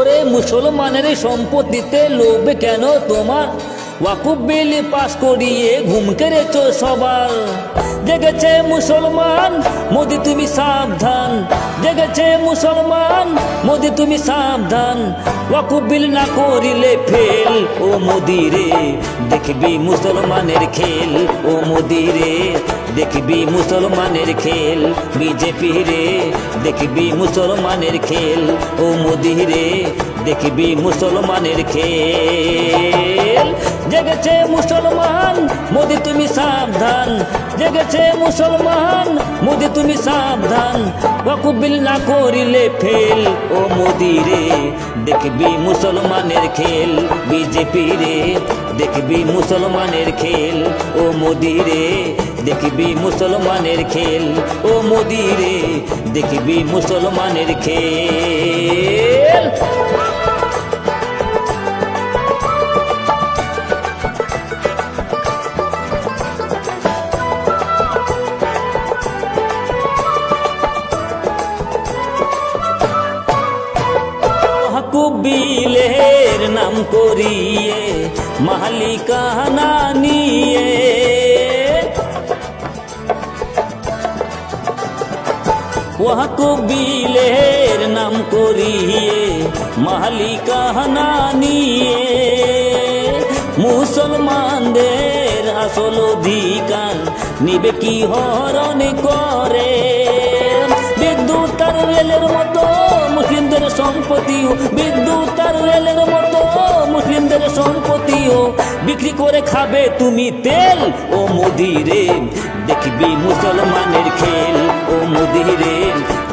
করে মুসলমানের সম্পত্তিতে লোভ কেন তোমার? ওয়াকুফ বিল পাস করিয়ে ঘুম কেড়েছ সবার। জেগেছে মুসলমান, মোদি তুমি সাবধান। জেগেছে মুসলমান, মোদি তুমি সাবধান। ওয়াকুফ বিল না করিলে ফেল, ও মোদি রে দেখবি মুসলমানের খেল। ও মোদি রে দেখবি মুসলমানের খেল। বিজেপি রে দেখবি মুসলমানের খেল। ও মোদি রে দেখবি মুসলমানের খেল। জেগেছে মুসলমান, মোদি তুমি সাবধান। জেগেছে মুসলমান, মোদি তুমি সাবধান। ওয়াকুফ বিল না করিলে ফেল, ও মোদি রে দেখবি মুসলমানের খেল। বিজেপি রে দেখবি মুসলমানের খেল। ও মোদি রে দেখবি মুসলমানের খেল। ও মোদি রে দেখবি মুসলমানের খেল। ওয়াকুফ বিলের নাম করিয়ে মালিকানা নিয়ে ওয়াকুফ বিলের নাম করিয়ে মালিকানা নিয়ে মুসলমানদের আসল অধিকার নিবে কি হরণ করে। বিদ্যুৎ আর রেলের মতো মুসলিমদের সম্পত্তিও, বিদ্যুৎ আর রেলের মতো মুসলিমদের সম্পত্তিও বিক্রি করে খাবে তুমি তেল। ও মোদি রে দেখবি মুসলমানের খেল। ও মোদি রে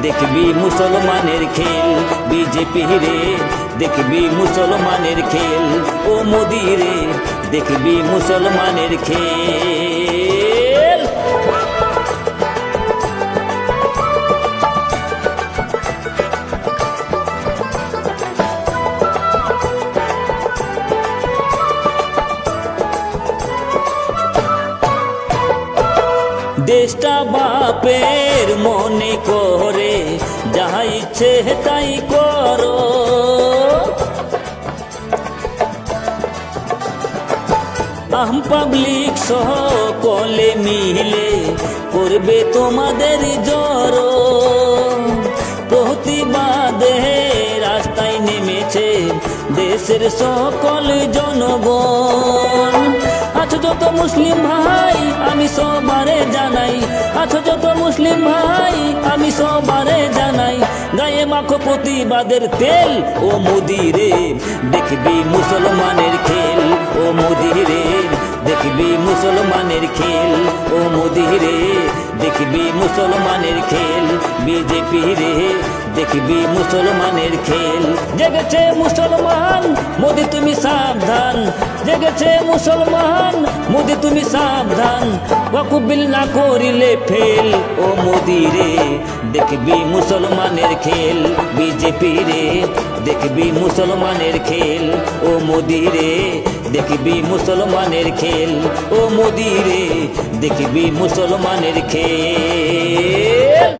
দেখবি মুসলমানের খেল। বিজেপি রে দেখবি মুসলমানের খেল। ও মোদি রে দেখবি মুসলমানের খেল। দেশটা বাপের মনে করে যাহা ইচ্ছে তাই করো। আম পাবলিক সহ কলে মিলে করবে তোমাদের জড়ো। প্রতিবাদে রাস্তায় নেমেছে দেশের সকল জনগণ। আছো যত মুসলিম ভাই আমি সবারে জানাই, আছো যত মুসলিম ভাই আমি সবারে জানাই, গায়ে মাখো প্রতিবাদের তেল। ও মোদি রে দেখবি মুসলমানের খেল। ও মোদি রে দেখবি মুসলমানের খেল। ও মোদি রে দেখবি মুসলমানের খেল। বিজেপি রে দেখবি মুসলমানের খেল। জেগেছে মুসলমান, মোদি তুমি সাবধান। জেগেছে মুসলমান, মোদি তুমি সাবধান। ওয়াকুফ বিল না করিলে ফেল, ও মোদি রে দেখবি মুসলমানের খেল। বিজেপি রে দেখবি মুসলমানের খেল। ও মোদি রে দেখবি মুসলমানের খেল। ও মোদি রে দেখবি মুসলমানের খেল।